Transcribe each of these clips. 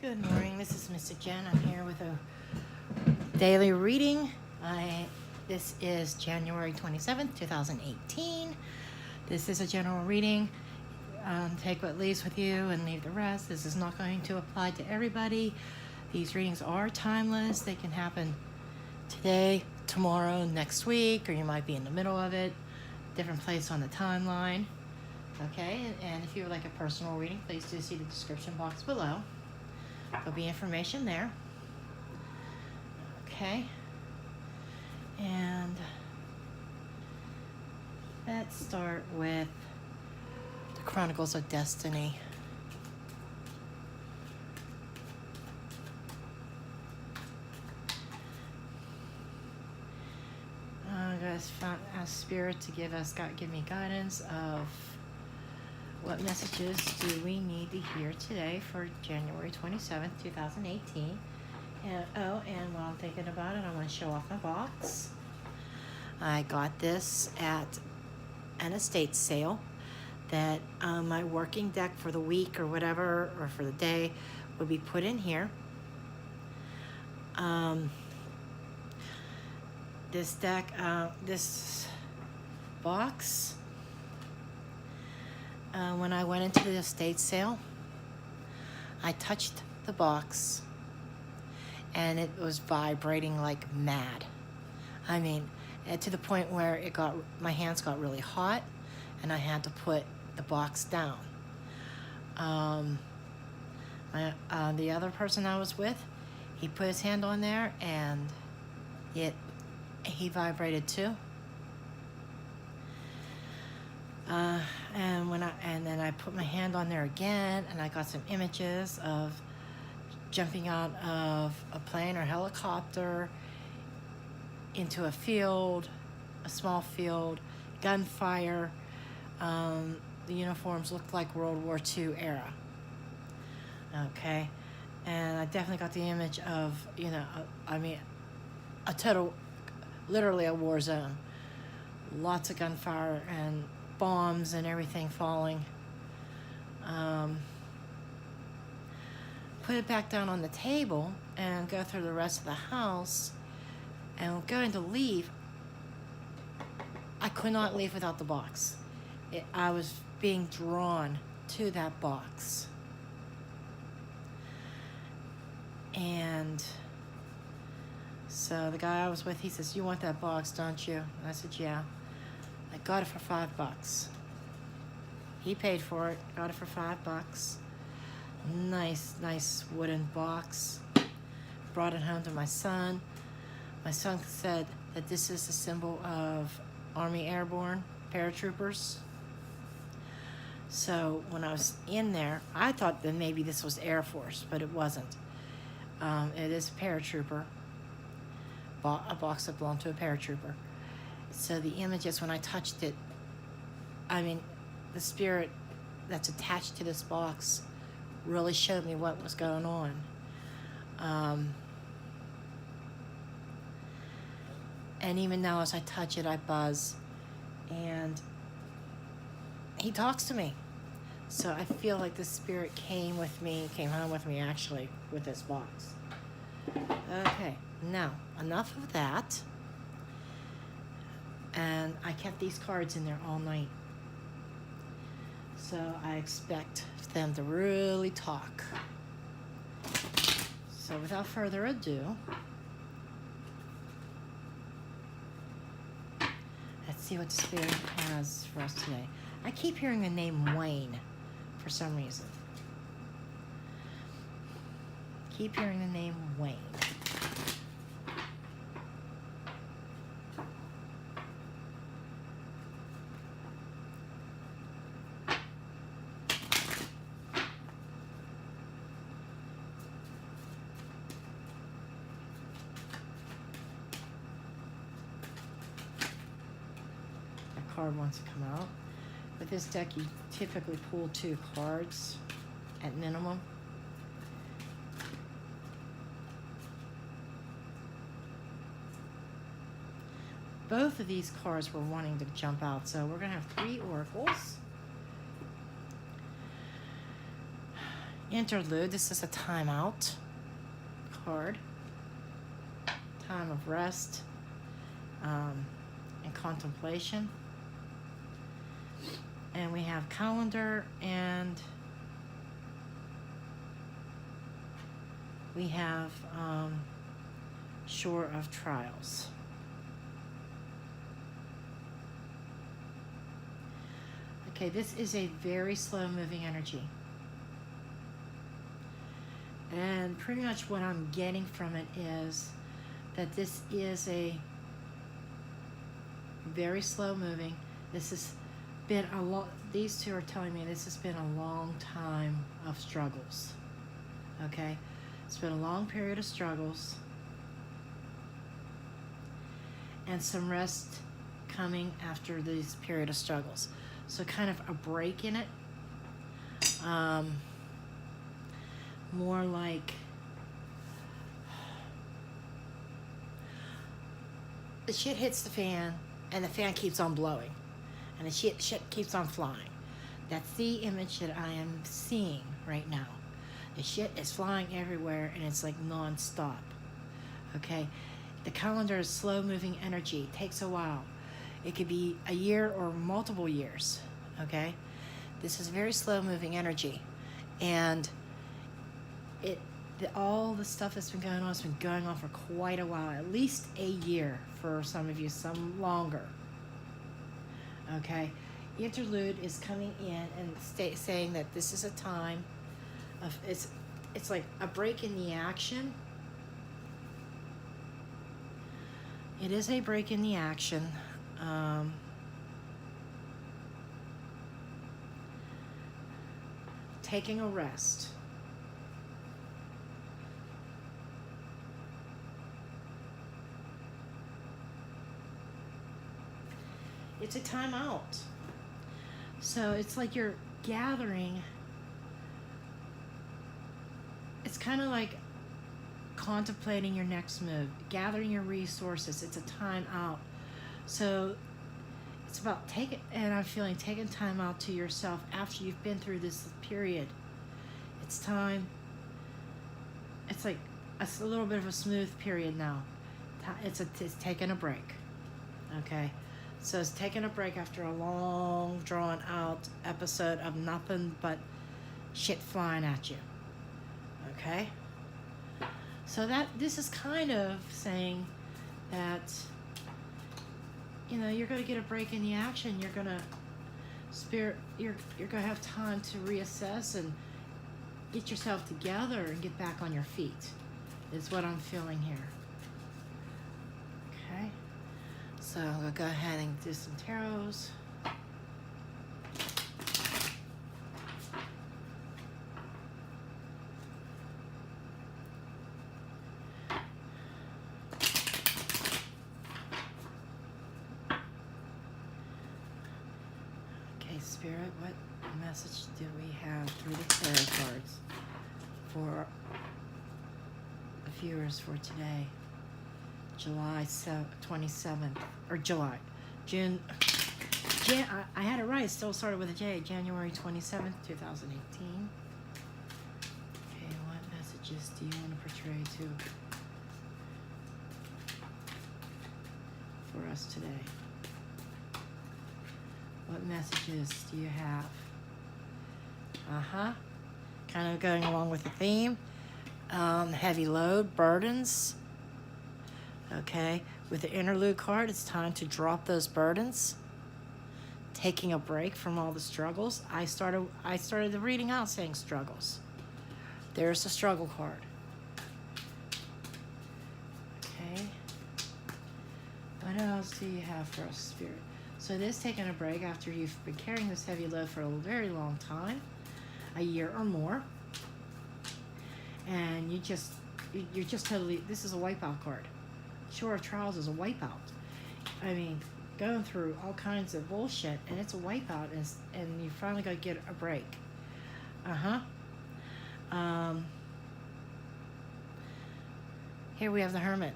Good morning, this is Mr. Jen. I'm here with a daily reading. This is January 27th, 2018. This is a general reading. Take what leaves with you and leave the rest. This is not going to apply to everybody. These readings are timeless. They can happen today, tomorrow, next week, or you might be in the middle of it, different place on the timeline. Okay, and if you would like a personal reading, please do see the description box below. There'll be information there. Okay, and let's start with the Chronicles of Destiny. Guys, ask Spirit to give me guidance of what messages do we need to hear today for January 27th, 2018. And while I'm thinking about it, I want to show off my box. I got this at an estate sale that my working deck for the week or whatever, or for the day, would be put in here. This deck, this box, when I went into the estate sale, I touched the box and it was vibrating like mad. I mean, to the point where my hands got really hot and I had to put the box down. The other person I was with, he put his hand on there and he vibrated too. And then I put my hand on there again, and I got some images of jumping out of a plane or helicopter into a field, a small field, gunfire. The uniforms looked like World War II era. Okay, and I definitely got the image of, a total, literally a war zone. Lots of gunfire and bombs and everything falling. Put it back down on the table and go through the rest of the house and going to leave. I could not leave without the box. I was being drawn to that box. And so the guy I was with, he says, "You want that box, don't you?" And I said, "Yeah." I got it for $5. He paid for it, got it for $5. Nice wooden box. Brought it home to my son. My son said that this is a symbol of Army Airborne paratroopers. So when I was in there, I thought that maybe this was Air Force, but it wasn't. It is a paratrooper, a box that belonged to a paratrooper. So the images, when I touched it, the spirit that's attached to this box really showed me what was going on. And even now as I touch it, I buzz. And he talks to me. So I feel like the spirit came home with me actually, with this box. Okay, now, enough of that. And I kept these cards in there all night. So I expect them to really talk. So without further ado, let's see what the Spirit has for us today. I keep hearing the name Wayne for some reason. Keep hearing the name Wayne. Card wants to come out. With this deck, you typically pull 2 cards at minimum. Both of these cards were wanting to jump out, so we're going to have 3 oracles. Interlude, this is a timeout card. Time of rest and contemplation. And we have calendar, and we have shore of trials. Okay, this is a very slow moving energy. And pretty much what I'm getting from it is that this is a very slow moving. This has been a lot, these two are telling me this has been a long time of struggles. Okay? It's been a long period of struggles. And some rest coming after this period of struggles. So kind of a break in it. More like the shit hits the fan and the fan keeps on blowing and the shit keeps on flying. That's the image that I am seeing right now. The shit is flying everywhere and it's like non-stop. Okay? The calendar is slow moving energy. It takes a while. It could be a year or multiple years. Okay? This is very slow moving energy. And all the stuff that's been going on has been going on for quite a while, at least a year for some of you, some longer. Okay, interlude is coming in and saying that this is a time of it's like a break in the action. It is a break in the action. Taking a rest. It's a time out. So it's like you're gathering. It's kind of like contemplating your next move, gathering your resources. It's a time out. So it's about taking time out to yourself after you've been through this period. It's time. It's like a little bit of a smooth period now. It's taking a break. Okay. So it's taking a break after a long, drawn-out episode of nothing but shit flying at you. Okay? So this is kind of saying that, you know, you're going to get a break in the action. You're going to you're going to have time to reassess and get yourself together and get back on your feet. Is what I'm feeling here. Okay? So I'm going to go ahead and do some tarots. Okay, Spirit, what message do we have through the tarot cards for the viewers for today? July 27th, or June, I had it right, it still started with a J, January 27th, 2018. Okay, what messages do you want to portray for us today? What messages do you have? Kind of going along with the theme. Heavy load, burdens. Okay, with the interlude card, it's time to drop those burdens. Taking a break from all the struggles. I started the reading out saying struggles. There's the struggle card. Okay. What else do you have for us, Spirit? So this taking a break after you've been carrying this heavy load for a very long time, a year or more, and you're just totally, this is a wipeout card. Shore of Trials is a wipeout. I mean, going through all kinds of bullshit, and it's a wipeout, and you finally got to get a break. Here we have the Hermit.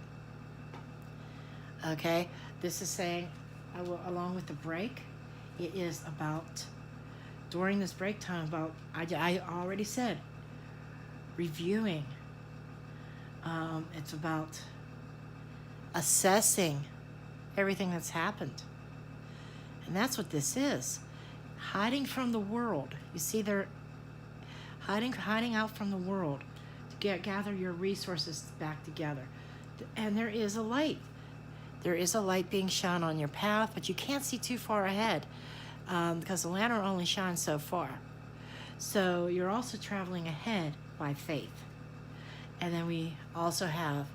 Okay, this is saying, along with the break, it is about, during this break time, I already said, reviewing. It's about assessing everything that's happened. And that's what this is. Hiding from the world. You see, they're hiding out from the world to gather your resources back together. And there is a light. There is a light being shone on your path, but you can't see too far ahead because the lantern only shines so far. So you're also traveling ahead by faith. And then we also have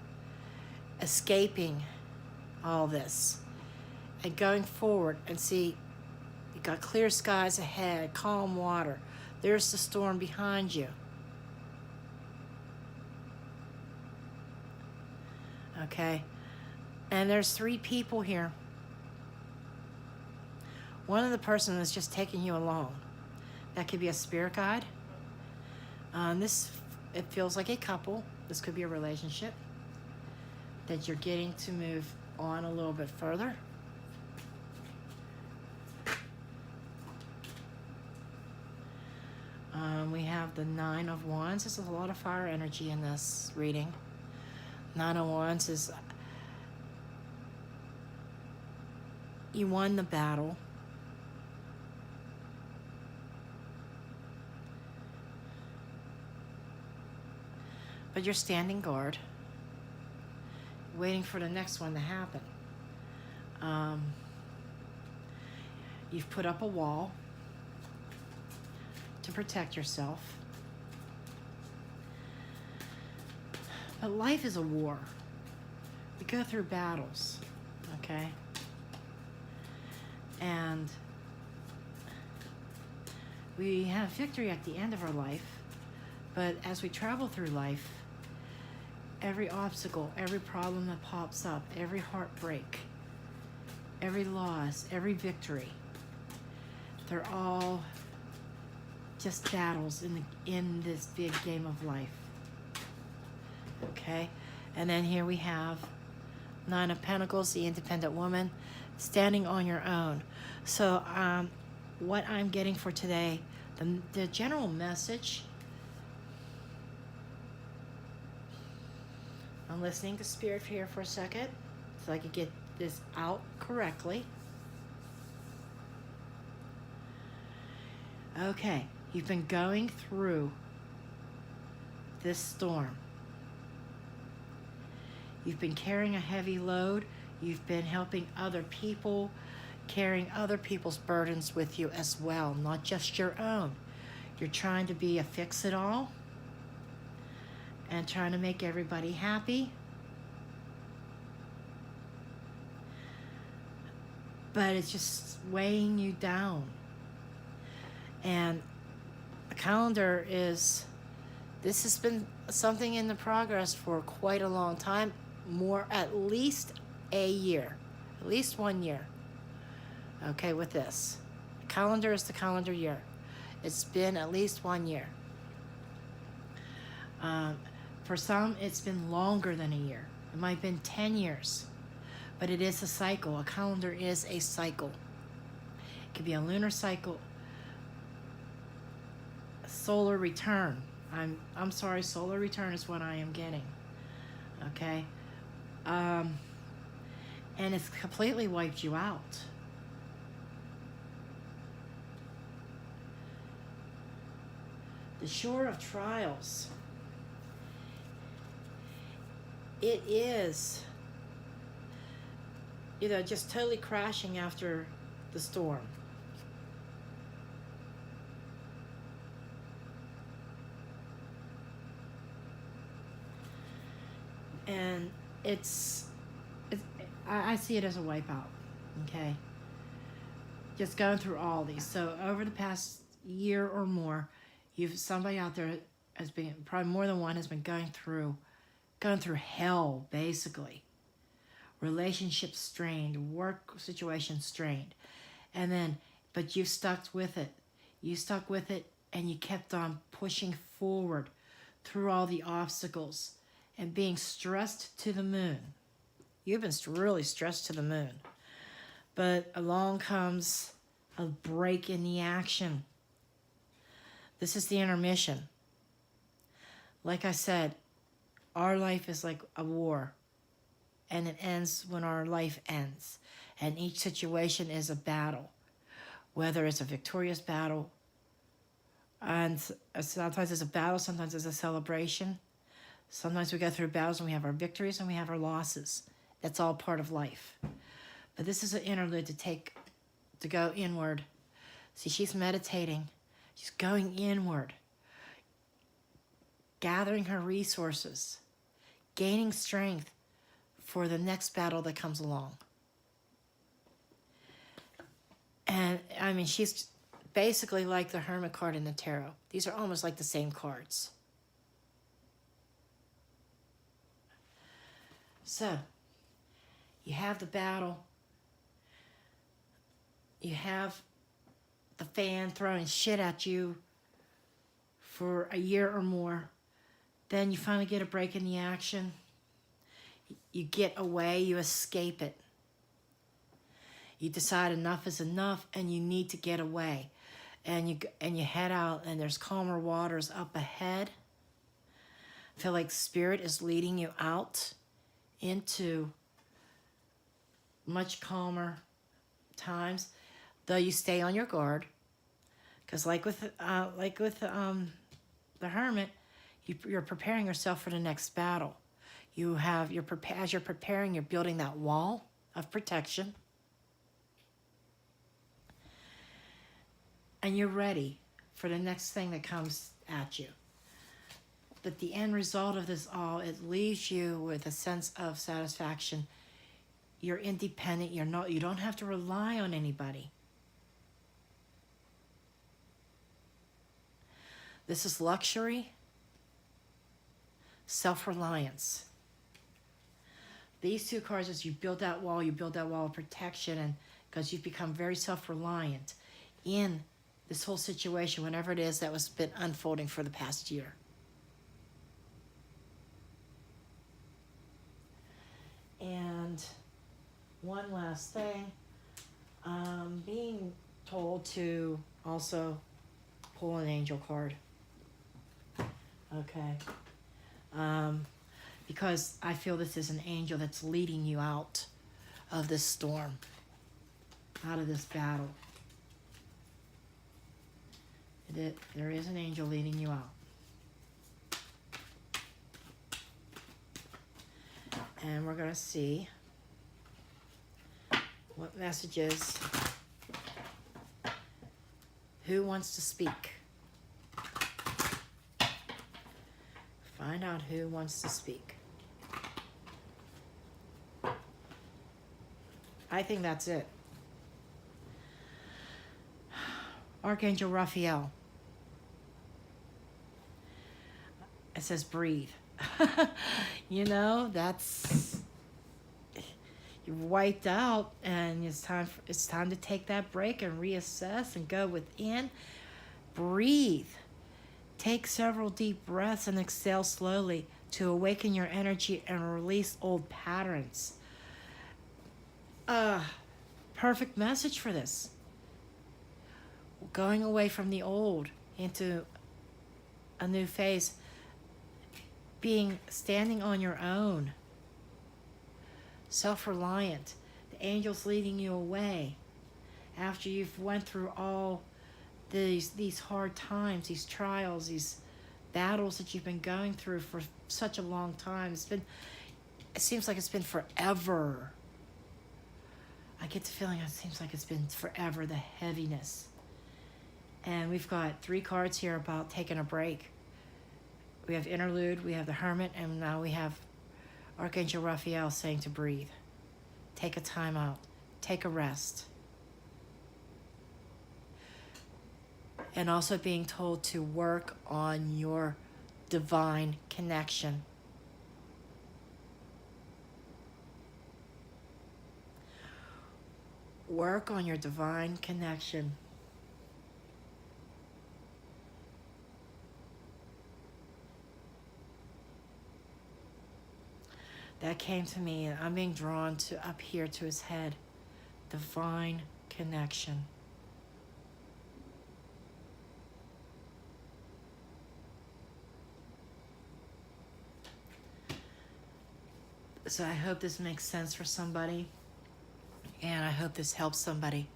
escaping all this and going forward and see you got clear skies ahead, calm water. There's the storm behind you. Okay, and there's 3 people here. One of the person is just taking you along. That could be a spirit guide. It feels like a couple. This could be a relationship that you're getting to move on a little bit further. We have the 9 of Wands. There's a lot of fire energy in this reading. 9 of Wands is you won the battle. But you're standing guard, waiting for the next one to happen. You've put up a wall to protect yourself. But life is a war. We go through battles, okay? And we have victory at the end of our life, but as we travel through life, every obstacle, every problem that pops up, every heartbreak, every loss, every victory, they're all just battles in this big game of life. Okay? And then here we have 9 of Pentacles, the independent woman, standing on your own. So what I'm getting for today, the general message, I'm listening to Spirit here for a second so I can get this out correctly. Okay, you've been going through this storm. You've been carrying a heavy load. You've been helping other people, carrying other people's burdens with you as well, not just your own. You're trying to be a fix-it-all and trying to make everybody happy. But it's just weighing you down. And the calendar this has been something in the progress for quite a long time, at least a year, at least 1 year. Okay, with this. The calendar is the calendar year. It's been at least 1 year. For some, it's been longer than a year. It might have been 10 years. But it is a cycle. A calendar is a cycle. It could be a lunar cycle, a solar return. I'm sorry, solar return is what I am getting. Okay? And it's completely wiped you out. The shore of trials. It is, just totally crashing after the storm. And I see it as a wipeout, okay? Just going through all these. So over the past year or more, somebody out there has been, probably more than one, has been going through hell, basically. Relationships strained, work situations strained. But you stuck with it. You stuck with it and you kept on pushing forward through all the obstacles and being stressed to the moon. You've been really stressed to the moon. But along comes a break in the action. This is the intermission. Like I said, our life is like a war, and it ends when our life ends. And each situation is a battle, whether it's a victorious battle, and sometimes it's a battle, sometimes it's a celebration. Sometimes we go through battles and we have our victories and we have our losses. That's all part of life. But this is an interlude to go inward. See, she's meditating. She's going inward, gathering her resources, gaining strength for the next battle that comes along. And I mean, she's basically like the Hermit card in the tarot. These are almost like the same cards. So, you have the battle. You have the fan throwing shit at you for a year or more. Then you finally get a break in the action. You get away, you escape it. You decide enough is enough and you need to get away. And you head out and there's calmer waters up ahead. I feel like Spirit is leading you out into much calmer times, though you stay on your guard. Because like with the Hermit, you're preparing yourself for the next battle. As you're preparing, you're building that wall of protection. And you're ready for the next thing that comes at you. But the end result of this all, it leaves you with a sense of satisfaction. You're independent. You don't have to rely on anybody. This is luxury, self-reliance. These two cards, as you build that wall of protection, and because you've become very self-reliant in this whole situation, whatever it is that was been unfolding for the past year. And one last thing, being told to also pull an angel card. Okay. Because I feel this is an angel that's leading you out of this storm, out of this battle. There is an angel leading you out. And we're going to see what messages, who wants to speak. Find out who wants to speak. I think that's it. Archangel Raphael. It says breathe. You know, that's, you're wiped out, and it's time to take that break and reassess and go within. Breathe. Take several deep breaths and exhale slowly to awaken your energy and release old patterns. Perfect message for this. Going away from the old into a new phase. Standing on your own. Self-reliant. The angel's leading you away. After you've went through all these hard times, these trials, these battles that you've been going through for such a long time. It seems like it's been forever. I get the feeling it seems like it's been forever, the heaviness. And we've got 3 cards here about taking a break. We have interlude, we have the Hermit, and now we have Archangel Raphael saying to breathe. Take a time out. Take a rest. And also being told to work on your divine connection. Work on your divine connection. That came to me, and I'm being drawn to up here to his head. Divine connection. So I hope this makes sense for somebody, and I hope this helps somebody.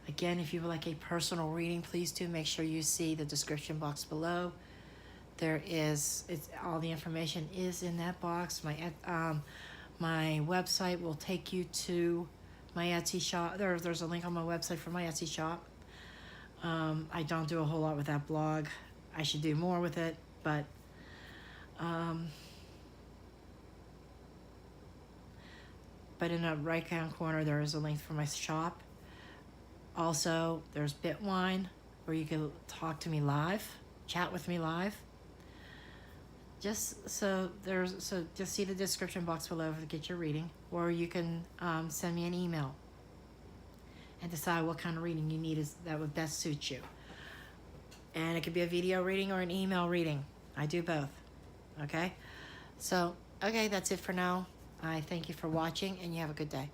Again, if you would like a personal reading, please do make sure you see the description box below. All the information is in that box. My website will take you to my Etsy shop. There's a link on my website for my Etsy shop. I don't do a whole lot with that blog. I should do more with it, but in the right-hand corner there is a link for my shop. Also, there's Bitwine, where you can talk to me live, chat with me live. Just see the description box below to get your reading, or you can send me an email and decide what kind of reading you need that would best suit you. And it could be a video reading or an email reading. I do both. Okay? So, okay, that's it for now. I thank you for watching, and you have a good day.